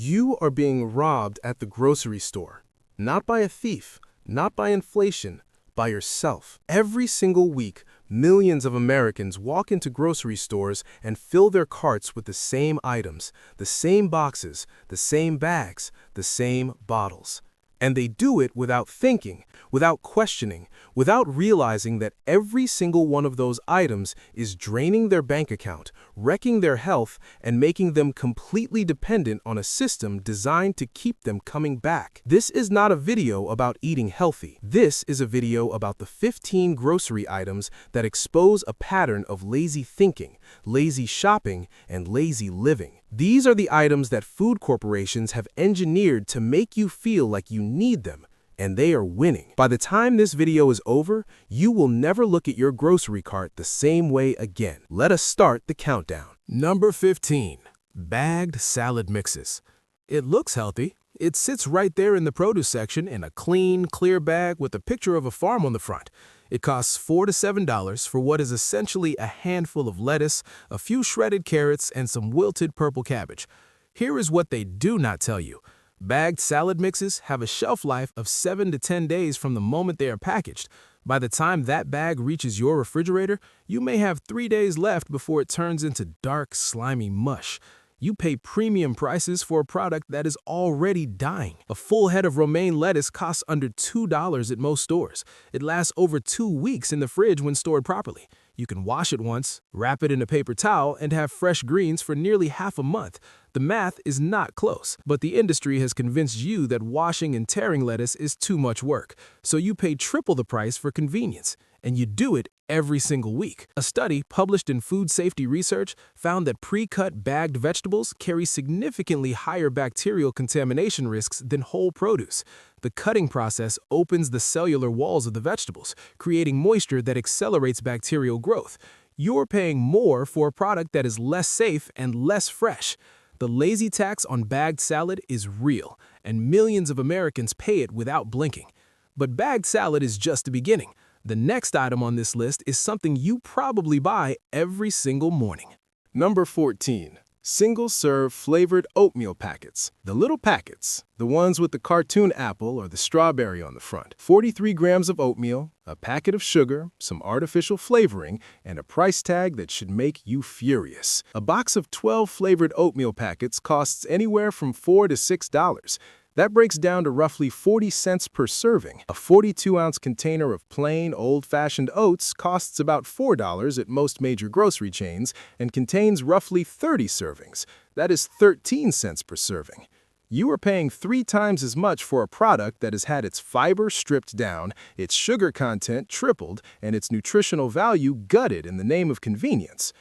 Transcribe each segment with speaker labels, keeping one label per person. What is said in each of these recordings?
Speaker 1: You are being robbed at the grocery store. Not by a thief, not by inflation, by yourself. Every single week, millions of Americans walk into grocery stores and fill their carts with the same items, the same boxes, the same bags, the same bottles. And they do it without thinking, without questioning, without realizing that every single one of those items is draining their bank account, wrecking their health, and making them completely dependent on a system designed to keep them coming back. This is not a video about eating healthy. This is a video about the 15 grocery items that expose a pattern of lazy thinking, lazy shopping, and lazy living. These are the items that food corporations have engineered to make you feel like you need them, and they are winning. By the time this video is over, you will never look at your grocery cart the same way again. Let us start the countdown. Number 15. Bagged salad mixes. It looks healthy. It sits right there in the produce section in a clean, clear bag with a picture of a farm on the front. It costs $4 to $7 for what is essentially a handful of lettuce, a few shredded carrots, and some wilted purple cabbage. Here is what they do not tell you. Bagged salad mixes have a shelf life of 7 to 10 days from the moment they are packaged. By the time that bag reaches your refrigerator, you may have 3 days left before it turns into dark, slimy mush. You pay premium prices for a product that is already dying. A full head of romaine lettuce costs under $2 at most stores. It lasts over 2 weeks in the fridge when stored properly. You can wash it once, wrap it in a paper towel, and have fresh greens for nearly half a month. The math is not close, but the industry has convinced you that washing and tearing lettuce is too much work, so you pay triple the price for convenience. And you do it every single week. A study published in Food Safety Research found that pre-cut bagged vegetables carry significantly higher bacterial contamination risks than whole produce. The cutting process opens the cellular walls of the vegetables, creating moisture that accelerates bacterial growth. You're paying more for a product that is less safe and less fresh. The lazy tax on bagged salad is real, and millions of Americans pay it without blinking. But bagged salad is just the beginning. The next item on this list is something you probably buy every single morning. Number 14. Single-serve flavored oatmeal packets. The little packets, the ones with the cartoon apple or the strawberry on the front. 43 grams of oatmeal, a packet of sugar, some artificial flavoring, and a price tag that should make you furious. A box of 12 flavored oatmeal packets costs anywhere from $4 to $6. That breaks down to roughly 40 cents per serving. A 42-ounce container of plain, old-fashioned oats costs about $4 at most major grocery chains and contains roughly 30 servings. That is 13 cents per serving. You are paying 3 times as much for a product that has had its fiber stripped down, its sugar content tripled, and its nutritional value gutted in the name of convenience.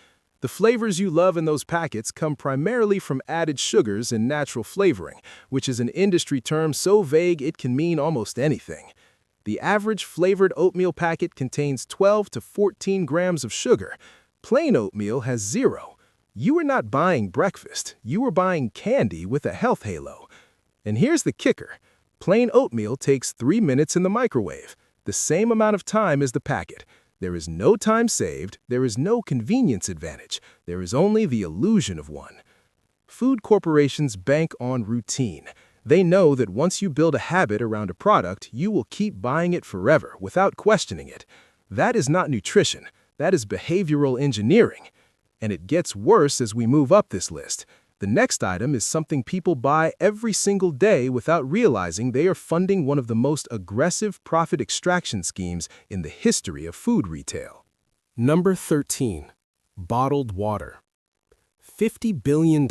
Speaker 1: The flavors you love in those packets come primarily from added sugars and natural flavoring, which is an industry term so vague it can mean almost anything. The average flavored oatmeal packet contains 12 to 14 grams of sugar. Plain oatmeal has 0. You are not buying breakfast, you are buying candy with a health halo. And here's the kicker. Plain oatmeal takes 3 minutes in the microwave, the same amount of time as the packet. There is no time saved, there is no convenience advantage, there is only the illusion of one. Food corporations bank on routine. They know that once you build a habit around a product, you will keep buying it forever without questioning it. That is not nutrition, that is behavioral engineering. And it gets worse as we move up this list. The next item is something people buy every single day without realizing they are funding one of the most aggressive profit extraction schemes in the history of food retail. Number 13. Bottled water. $50 billion.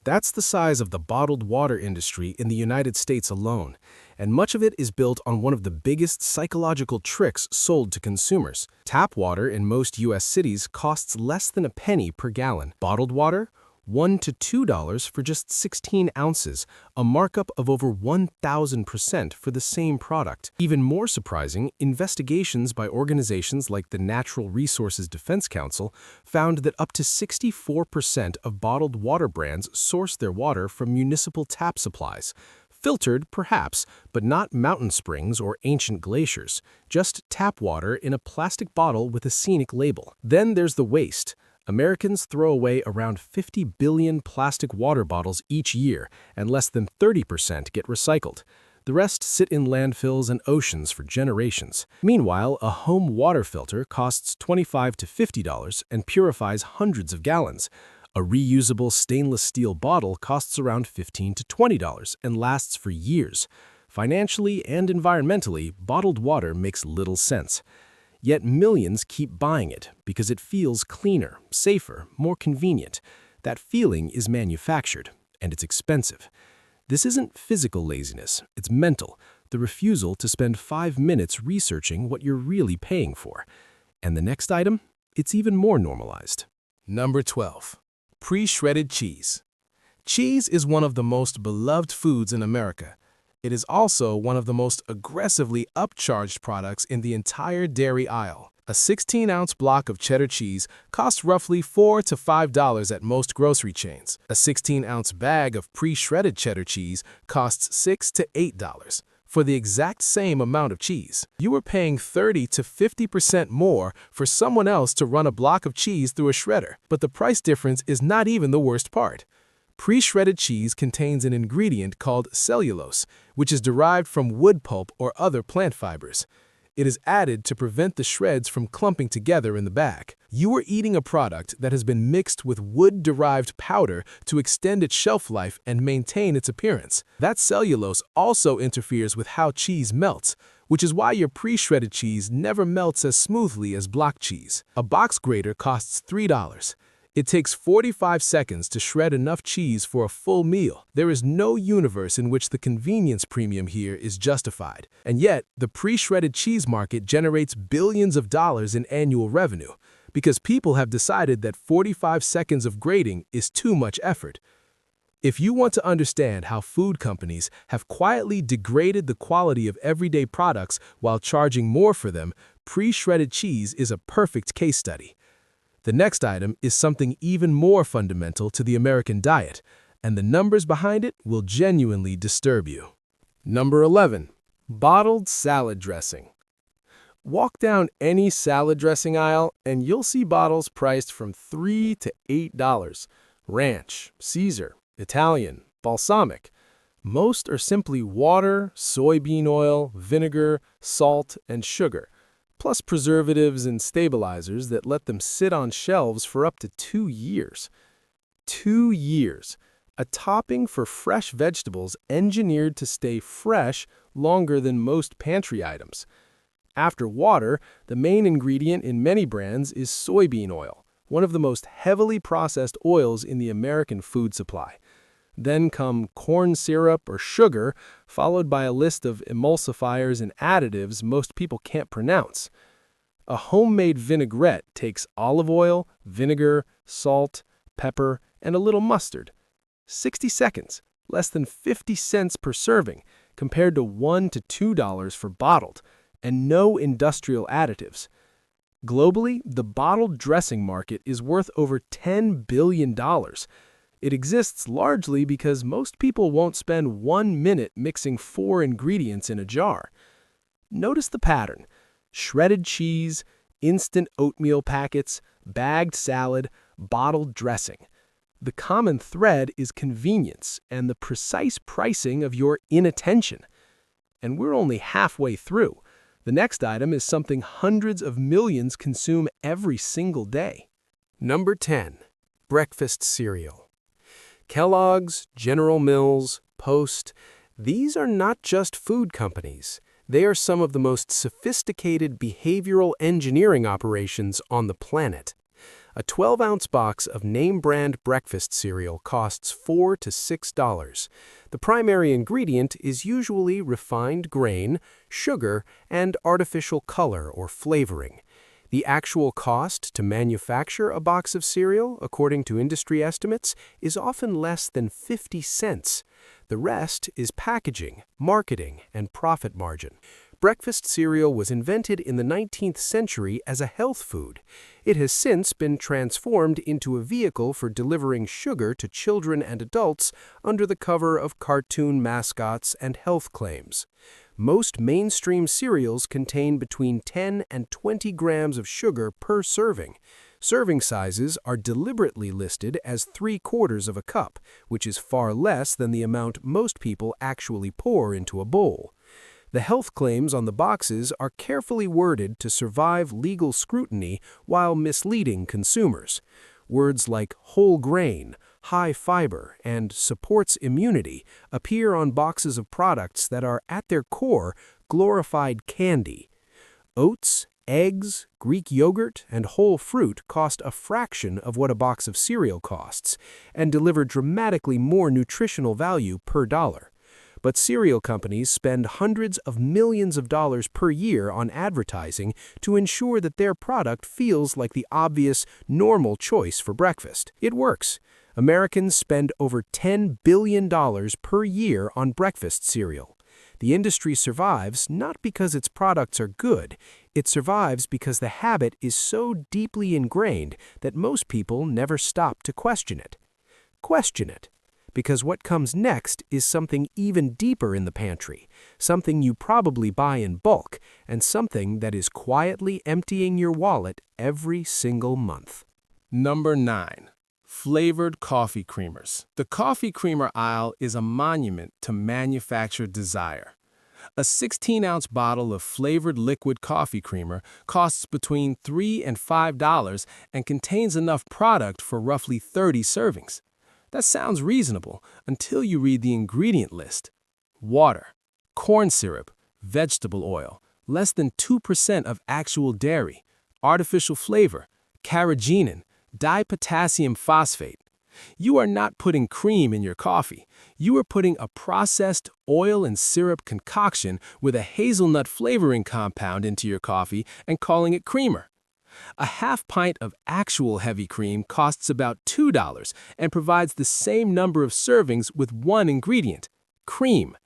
Speaker 1: That's the size of the bottled water industry in the United States alone, and much of it is built on one of the biggest psychological tricks sold to consumers. Tap water in most U.S. cities costs less than a penny per gallon. Bottled water? $1 to $2 for just 16 ounces, a markup of over 1,000% for the same product. Even more surprising, investigations by organizations like the Natural Resources Defense Council found that up to 64% of bottled water brands source their water from municipal tap supplies. Filtered, perhaps, but not mountain springs or ancient glaciers, just tap water in a plastic bottle with a scenic label. Then there's the waste.
Speaker 2: Americans throw away around 50 billion plastic water bottles each year, and less than 30% get recycled. The rest sit in landfills and oceans for generations. Meanwhile, a home water filter costs $25 to $50 and purifies hundreds of gallons. A reusable stainless steel bottle costs around $15 to $20 and lasts for years. Financially and environmentally, bottled water makes little sense. Yet millions keep buying it because it feels cleaner, safer, more convenient. That feeling is manufactured, and it's expensive. This isn't physical laziness, it's mental, the refusal to spend 5 minutes researching what you're really paying for. And the next item? It's even more normalized.
Speaker 1: Number 12. Pre-shredded cheese. Cheese is one of the most beloved foods in America. It is also one of the most aggressively upcharged products in the entire dairy aisle. A 16-ounce block of cheddar cheese costs roughly $4 to $5 at most grocery chains. A 16-ounce bag of pre-shredded cheddar cheese costs $6 to $8. For the exact same amount of cheese, you are paying 30 to 50% more for someone else to run a block of cheese through a shredder. But the price difference is not even the worst part. Pre-shredded cheese contains an ingredient called cellulose, which is derived from wood pulp or other plant fibers. It is added to prevent the shreds from clumping together in the bag. You are eating a product that has been mixed with wood-derived powder to extend its shelf life and maintain its appearance. That cellulose also interferes with how cheese melts, which is why your pre-shredded cheese never melts as smoothly as block cheese. A box grater costs $3. It takes 45 seconds to shred enough cheese for a full meal. There is no universe in which the convenience premium here is justified. And yet, the pre-shredded cheese market generates billions of dollars in annual revenue because people have decided that 45 seconds of grating is too much effort. If you want to understand how food companies have quietly degraded the quality of everyday products while charging more for them, pre-shredded cheese is a perfect case study. The next item is something even more fundamental to the American diet, and the numbers behind it will genuinely disturb you. Number 11. Bottled salad dressing. Walk down any salad dressing aisle and you'll see bottles priced from $3 to $8. Ranch, Caesar, Italian, balsamic. Most are simply water, soybean oil, vinegar, salt, and sugar, plus preservatives and stabilizers that let them sit on shelves for up to 2 years. 2 years. A topping for fresh vegetables engineered to stay fresh longer than most pantry items. After water, the main ingredient in many brands is soybean oil, one of the most heavily processed oils in the American food supply. Then come corn syrup or sugar, followed by a list of emulsifiers and additives most people can't pronounce. A homemade vinaigrette takes olive oil, vinegar, salt, pepper, and a little mustard. 60 seconds, less than 50 cents per serving, compared to $1 to $2 for bottled, and no industrial additives. Globally, the bottled dressing market is worth over $10 billion. It exists largely because most people won't spend 1 minute mixing 4 ingredients in a jar. Notice the pattern: shredded cheese, instant oatmeal packets, bagged salad, bottled dressing. The common thread is convenience and the precise pricing of your inattention. And we're only halfway through. The next item is something hundreds of millions consume every single day. Number 10. Breakfast cereal. Kellogg's, General Mills, Post, these are not just food companies. They are some of the most sophisticated behavioral engineering operations on the planet. A 12-ounce box of name-brand breakfast cereal costs $4 to $6. The primary ingredient is usually refined grain, sugar, and artificial color or flavoring. The actual cost to manufacture a box of cereal, according to industry estimates, is often less than 50 cents. The rest is packaging, marketing, and profit margin. Breakfast cereal was invented in the 19th century as a health food. It has since been transformed into a vehicle for delivering sugar to children and adults under the cover of cartoon mascots and health claims.
Speaker 2: Most mainstream cereals contain between 10 and 20 grams of sugar per serving. Serving sizes are deliberately listed as 3/4 of a cup, which is far less than the amount most people actually pour into a bowl. The health claims on the boxes are carefully worded to survive legal scrutiny while misleading consumers. Words like whole grain, high fiber, and supports immunity appear on boxes of products that are, at their core, glorified candy. Oats, eggs, Greek yogurt, and whole fruit cost a fraction of what a box of cereal costs and deliver dramatically more nutritional value per dollar. But cereal companies spend hundreds of millions of dollars per year on advertising to ensure that their product feels like the obvious, normal choice for breakfast. It works. Americans spend over $10 billion per year on breakfast cereal. The industry survives not because its products are good, it survives because the habit is so deeply ingrained that most people never stop to question it. Question it, because what comes next is something even deeper in the pantry, something you probably buy in bulk, and something that is quietly emptying your wallet every single month.
Speaker 1: Number 9. Flavored coffee creamers. The coffee creamer aisle is a monument to manufacturer desire. A 16-ounce bottle of flavored liquid coffee creamer costs between $3 and $5 and contains enough product for roughly 30 servings. That sounds reasonable until you read the ingredient list. Water, corn syrup, vegetable oil, less than 2% of actual dairy, artificial flavor, carrageenan, dipotassium phosphate. You are not putting cream in your coffee. You are putting a processed oil and syrup concoction with a hazelnut flavoring compound into your coffee and calling it creamer. A half pint of actual heavy cream costs about $2 and provides the same number of servings with one ingredient, cream.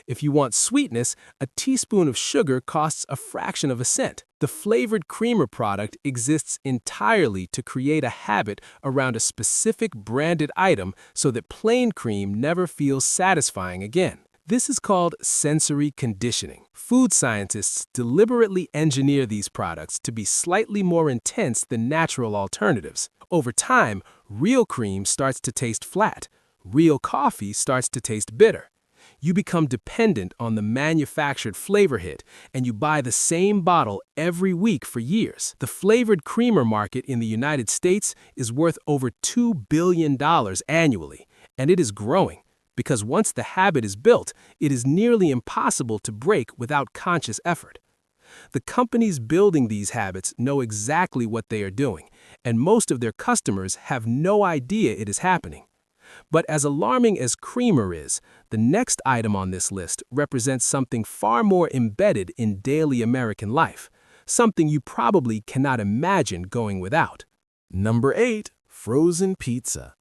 Speaker 1: If you want sweetness, a teaspoon of sugar costs a fraction of a cent. The flavored creamer product exists entirely to create a habit around a specific branded item so that plain cream never feels satisfying again. This is called sensory conditioning. Food scientists deliberately engineer these products to be slightly more intense than natural alternatives. Over time, real cream starts to taste flat. Real coffee starts to taste bitter. You become dependent on the manufactured flavor hit, and you buy the same bottle every week for years. The flavored creamer market in the United States is worth over $2 billion annually, and it is growing, because once the habit is built, it is nearly impossible to break without conscious effort. The companies building these habits know exactly what they are doing, and most of their customers have no idea it is happening. But as alarming as creamer is, the next item on this list represents something far more embedded in daily American life, something you probably cannot imagine going without.
Speaker 2: Number 8. Frozen pizza.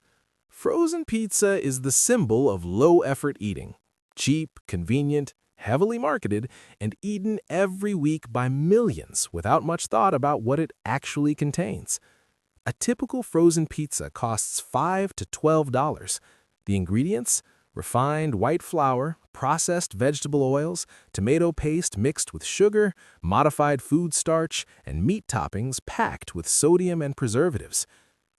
Speaker 2: Frozen pizza is the symbol of low-effort eating. Cheap, convenient, heavily marketed, and eaten every week by millions without much thought about what it actually contains. A typical frozen pizza costs $5 to $12. The ingredients? Refined white flour, processed vegetable oils, tomato paste mixed with sugar, modified food starch, and meat toppings packed with sodium and preservatives.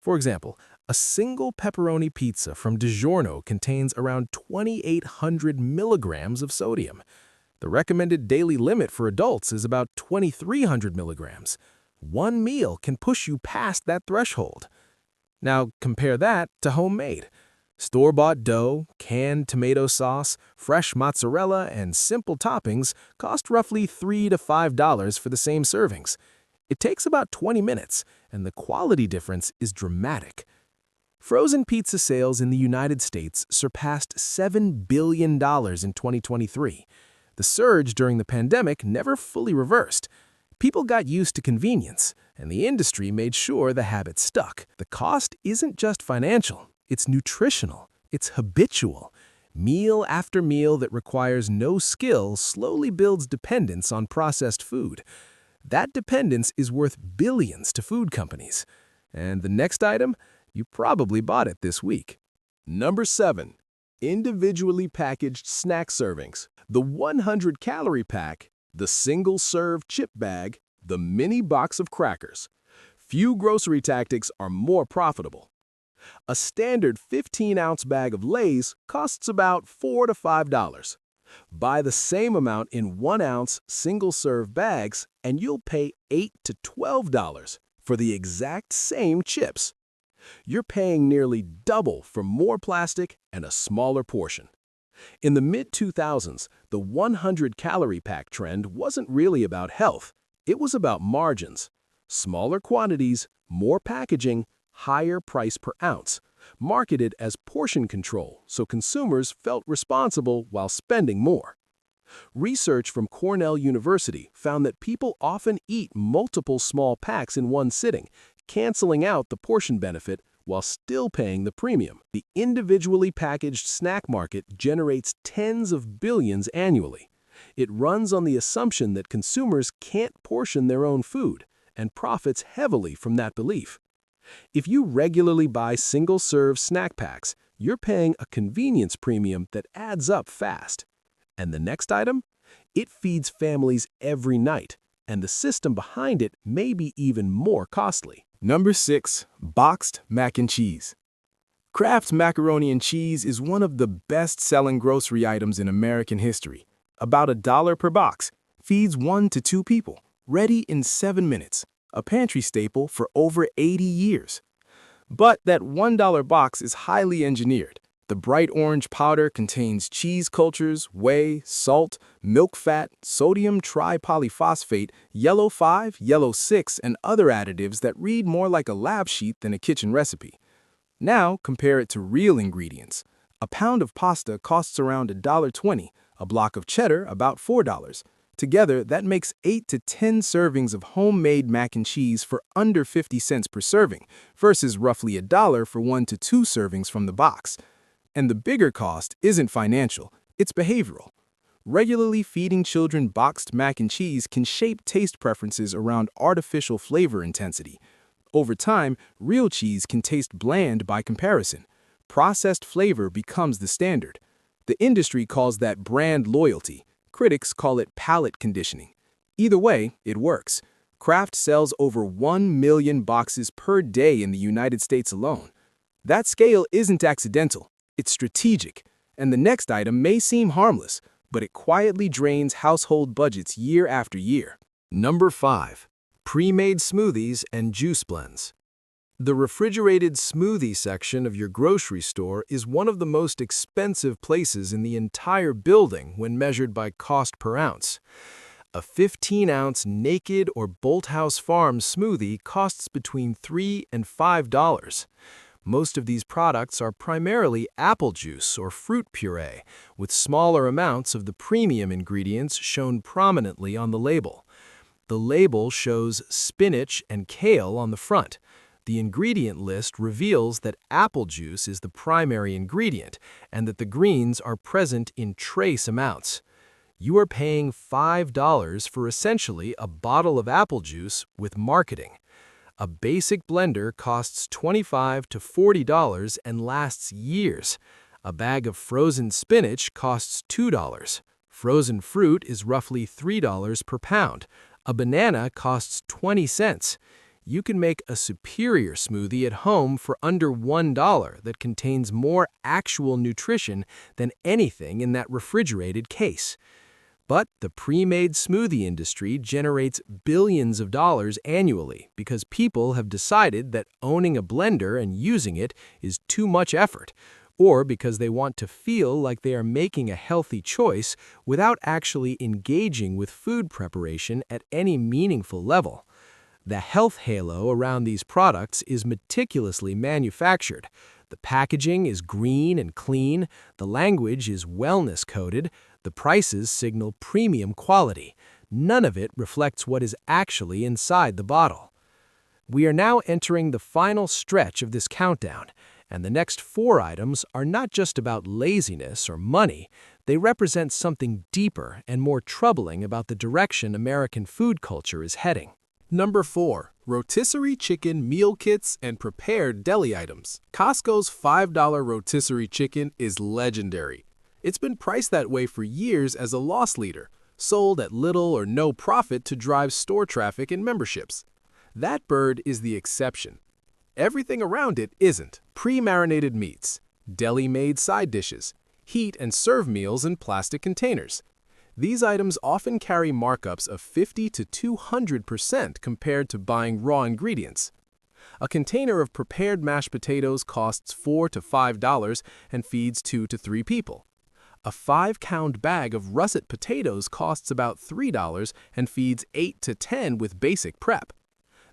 Speaker 2: For example, a single pepperoni pizza from DiGiorno contains around 2,800 milligrams of sodium. The recommended daily limit for adults is about 2,300 milligrams. One meal can push you past that threshold. Now compare that to homemade. Store-bought dough, canned tomato sauce, fresh mozzarella, and simple toppings cost roughly $3 to $5 for the same servings. It takes about 20 minutes, and the quality difference is dramatic. Frozen pizza sales in the United States surpassed $7 billion in 2023. The surge during the pandemic never fully reversed. People got used to convenience, and the industry made sure the habit stuck. The cost isn't just financial, it's nutritional, it's habitual. Meal after meal that requires no skill slowly builds dependence on processed food. That dependence is worth billions to food companies. And the next item? You probably bought it this week. Number 7. Individually packaged snack servings, the 100-calorie pack, the single-serve chip bag, the mini box of crackers. Few grocery tactics are more profitable. A standard 15-ounce bag of Lay's costs about $4 to $5. Buy the same amount in 1-ounce single-serve bags and you'll pay $8 to $12 for the exact same chips. You're paying nearly double for more plastic and a smaller portion. In the mid-2000s, the 100-calorie pack trend wasn't really about health. It was about margins. Smaller quantities, more packaging, higher price per ounce, marketed as portion control so consumers felt responsible while spending more. Research from Cornell University found that people often eat multiple small packs in one sitting, canceling out the portion benefit while still paying the premium. The individually packaged snack market generates tens of billions annually. It runs on the assumption that consumers can't portion their own food and profits heavily from that belief. If you regularly buy single-serve snack packs, you're paying a convenience premium that adds up fast. And the next item? It feeds families every night, and the system behind it may be even more costly.
Speaker 1: Number 6. Boxed mac and cheese. Kraft macaroni and cheese is one of the best-selling grocery items in American history. About $1 per box, feeds 1 to 2 people, ready in 7 minutes. A pantry staple for over 80 years. But that $1 box is highly engineered. The bright orange powder contains cheese cultures, whey, salt, milk fat, sodium tripolyphosphate, yellow 5, yellow 6, and other additives that read more like a lab sheet than a kitchen recipe. Now compare it to real ingredients. A pound of pasta costs around $1.20, a block of cheddar about $4. Together, that makes 8 to 10 servings of homemade mac and cheese for under 50 cents per serving, versus roughly $1 for 1 to 2 servings from the box. And the bigger cost isn't financial, it's behavioral. Regularly feeding children boxed mac and cheese can shape taste preferences around artificial flavor intensity. Over time, real cheese can taste bland by comparison. Processed flavor becomes the standard. The industry calls that brand loyalty. Critics call it palate conditioning. Either way, it works. Kraft sells over 1 million boxes per day in the United States alone. That scale isn't accidental, it's strategic. And the next item may seem harmless, but it quietly drains household budgets year after year. Number 5. Pre-made smoothies and juice blends. The refrigerated smoothie section of your grocery store is one of the most expensive places in the entire building when measured by cost per ounce. A 15-ounce Naked or Bolthouse Farms smoothie costs between $3 and $5. Most of these products are primarily apple juice or fruit puree, with smaller amounts of the premium ingredients shown prominently on the label. The label shows spinach and kale on the front. The ingredient list reveals that apple juice is the primary ingredient and that the greens are present in trace amounts. You are paying $5 for essentially a bottle of apple juice with marketing. A basic blender costs $25 to $40 and lasts years. A bag of frozen spinach costs $2. Frozen fruit is roughly $3 per pound. A banana costs 20 cents. You can make a superior smoothie at home for under $1 that contains more actual nutrition than anything in that refrigerated case. But the pre-made smoothie industry generates billions of dollars annually because people have decided that owning a blender and using it is too much effort, or because they want to feel like they are making a healthy choice without actually engaging with food preparation at any meaningful level. The health halo around these products is meticulously manufactured. The packaging is green and clean, the language is wellness-coded, the prices signal premium quality. None of it reflects what is actually inside the bottle. We are now entering the final stretch of this countdown, and the next 4 items are not just about laziness or money, they represent something deeper and more troubling about the direction American food culture is heading. Number 4. Rotisserie chicken meal kits and prepared deli items. Costco's $5 rotisserie chicken is legendary. It's been priced that way for years as a loss leader, sold at little or no profit to drive store traffic and memberships. That bird is the exception. Everything around it isn't. Pre-marinated meats, deli-made side dishes, heat and serve meals in plastic containers. These items often carry markups of 50 to 200% compared to buying raw ingredients. A container of prepared mashed potatoes costs $4 to $5 and feeds 2 to 3 people. A 5-pound bag of russet potatoes costs about $3 and feeds 8 to 10 with basic prep.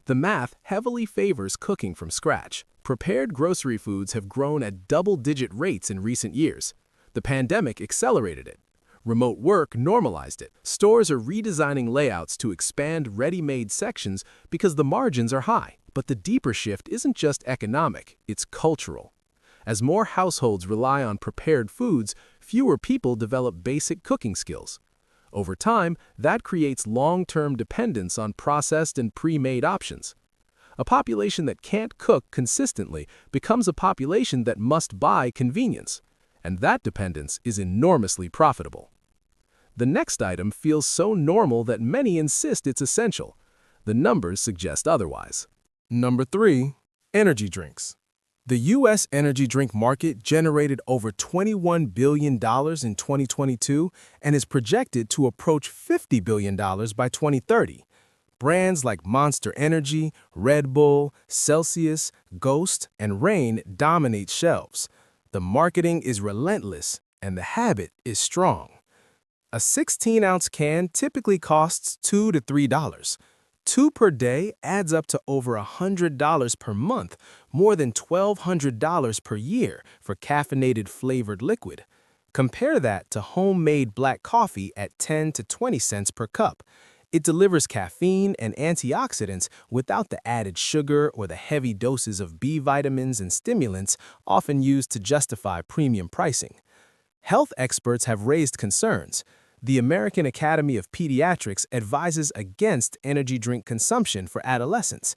Speaker 1: The math heavily favors cooking from scratch. Prepared grocery foods have grown at double-digit rates in recent years. The pandemic accelerated it. Remote work normalized it. Stores are redesigning layouts to expand ready-made sections because the margins are high. But the deeper shift isn't just economic, it's cultural. As more households rely on prepared foods, fewer people develop basic cooking skills. Over time, that creates long-term dependence on processed and pre-made options. A population that can't cook consistently becomes a population that must buy convenience. And that dependence is enormously profitable. The next item feels so normal that many insist it's essential. The numbers suggest otherwise.
Speaker 2: Number 3. Energy drinks. The U.S. energy drink market generated over $21 billion in 2022 and is projected to approach $50 billion by 2030. Brands like Monster Energy, Red Bull, Celsius, Ghost, and Reign dominate shelves. The marketing is relentless, and the habit is strong. A 16-ounce can typically costs $2 to $3. 2 per day adds up to over $100 per month, more than $1,200 per year for caffeinated flavored liquid. Compare that to homemade black coffee at 10 to 20 cents per cup. It delivers caffeine and antioxidants without the added sugar or the heavy doses of B vitamins and stimulants often used to justify premium pricing. Health experts have raised concerns. The American Academy of Pediatrics advises against energy drink consumption for adolescents.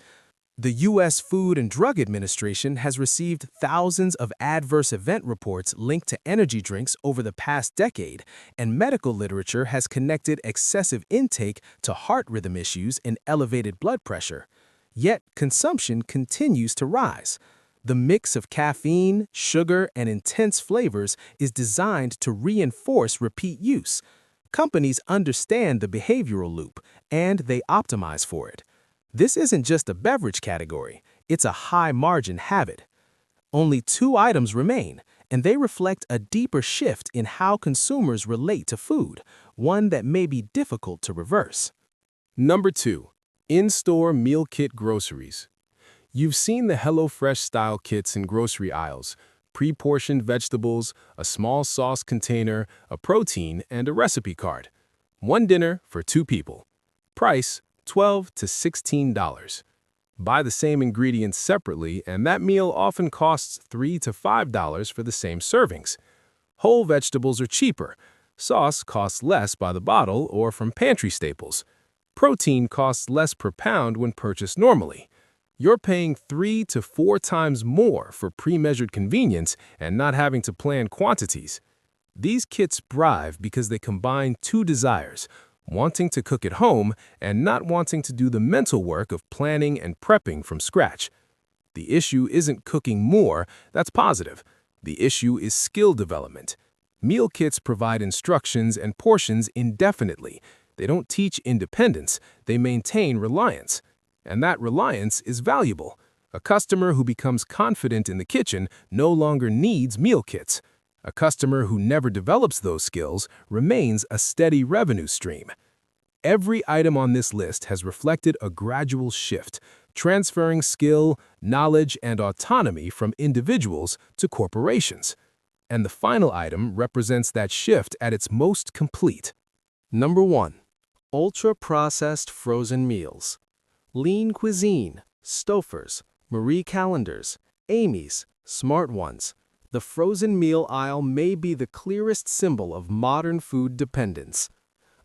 Speaker 2: The U.S. Food and Drug Administration has received thousands of adverse event reports linked to energy drinks over the past decade, and medical literature has connected excessive intake to heart rhythm issues and elevated blood pressure. Yet, consumption continues to rise. The mix of caffeine, sugar, and intense flavors is designed to reinforce repeat use. Companies understand the behavioral loop, and they optimize for it. This isn't just a beverage category, it's a high-margin habit. Only 2 items remain, and they reflect a deeper shift in how consumers relate to food, one that may be difficult to reverse.
Speaker 1: Number 2. In-store meal kit groceries. You've seen the HelloFresh-style kits in grocery aisles: pre-portioned vegetables, a small sauce container, a protein, and a recipe card. One dinner for 2 people. Price: $12 to $16. Buy the same ingredients separately, and that meal often costs $3 to $5 for the same servings. Whole vegetables are cheaper. Sauce costs less by the bottle or from pantry staples. Protein costs less per pound when purchased normally. You're paying 3 to 4 times more for pre-measured convenience and not having to plan quantities. These kits thrive because they combine 2 desires: wanting to cook at home and not wanting to do the mental work of planning and prepping from scratch. The issue isn't cooking more, that's positive. The issue is skill development. Meal kits provide instructions and portions indefinitely. They don't teach independence, they maintain reliance. And that reliance is valuable. A customer who becomes confident in the kitchen no longer needs meal kits. A customer who never develops those skills remains a steady revenue stream. Every item on this list has reflected a gradual shift, transferring skill, knowledge, and autonomy from individuals to corporations. And the final item represents that shift at its most complete.
Speaker 2: Number 1. Ultra-processed frozen meals. Lean Cuisine, Stouffer's, Marie Callender's, Amy's, Smart Ones. The frozen meal aisle may be the clearest symbol of modern food dependence.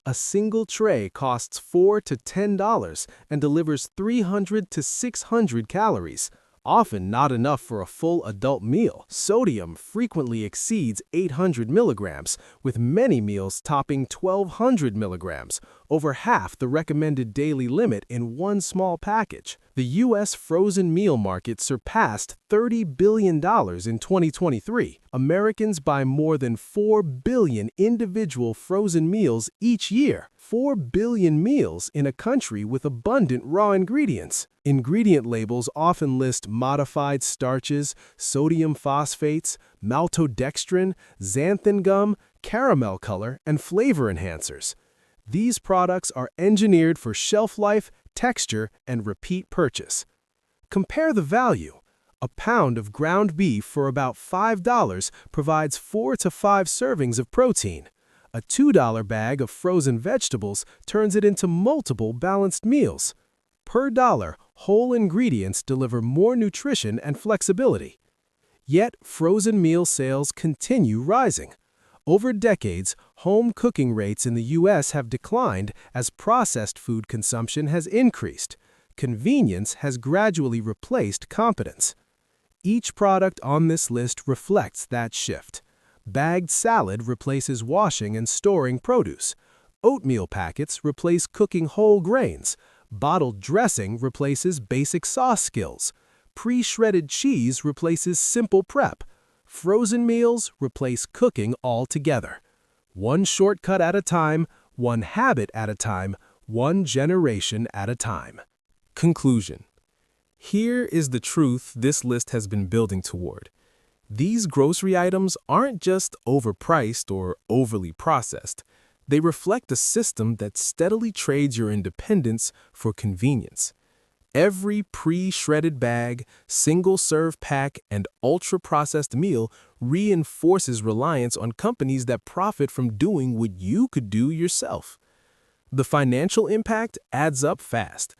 Speaker 1: A single tray costs $4 to $10 and delivers 300 to 600 calories, often not enough for a full adult meal. Sodium frequently exceeds 800 milligrams, with many meals topping 1,200 milligrams, over half the recommended daily limit in one small package. The U.S. frozen meal market surpassed $30 billion in 2023. Americans buy more than 4 billion individual frozen meals each year. 4 billion meals in a country with abundant raw ingredients. Ingredient labels often list modified starches, sodium phosphates, maltodextrin, xanthan gum, caramel color, and flavor enhancers. These products are engineered for shelf life, texture, and repeat purchase. Compare the value. A pound of ground beef for about $5 provides 4 to 5 servings of protein. A $2 bag of frozen vegetables turns it into multiple balanced meals. Per dollar, whole ingredients deliver more nutrition and flexibility. Yet, frozen meal sales continue rising. Over decades, home cooking rates in the U.S. have declined as processed food consumption has increased. Convenience has gradually replaced competence. Each product on this list reflects that shift. Bagged salad replaces washing and storing produce. Oatmeal packets replace cooking whole grains. Bottled dressing replaces basic sauce skills. Pre-shredded cheese replaces simple prep. Frozen meals replace cooking altogether. One shortcut at a time, one habit at a time, one generation at a time. Conclusion. Here is the truth this list has been building toward. These grocery items aren't just overpriced or overly processed. They reflect a system that steadily trades your independence for convenience. Every pre-shredded bag, single-serve pack, and ultra-processed meal reinforces reliance on companies that profit from doing what you could do yourself. The financial impact adds up fast.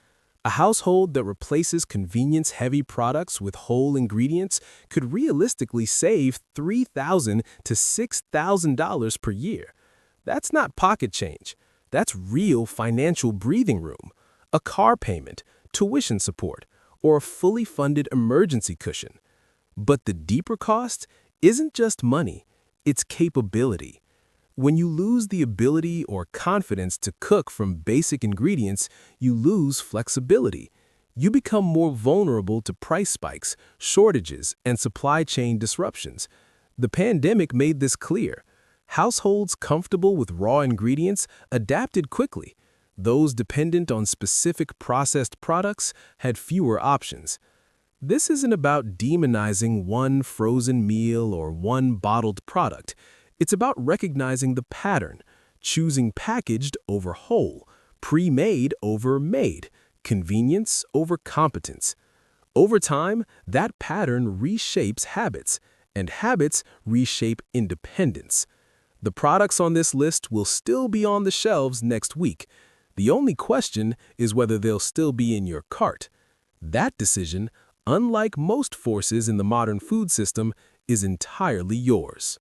Speaker 1: A household that replaces convenience-heavy products with whole ingredients could realistically save $3,000 to $6,000 per year. That's not pocket change. That's real financial breathing room. A car payment, tuition support, or a fully funded emergency cushion. But the deeper cost isn't just money, it's capability. When you lose the ability or confidence to cook from basic ingredients, you lose flexibility. You become more vulnerable to price spikes, shortages, and supply chain disruptions. The pandemic made this clear. Households comfortable with raw ingredients adapted quickly. Those dependent on specific processed products had fewer options. This isn't about demonizing one frozen meal or one bottled product. It's about recognizing the pattern, choosing packaged over whole, pre-made over made, convenience over competence. Over time, that pattern reshapes habits, and habits reshape independence. The products on this list will still be on the shelves next week. The only question is whether they'll still be in your cart. That decision, unlike most forces in the modern food system, is entirely yours.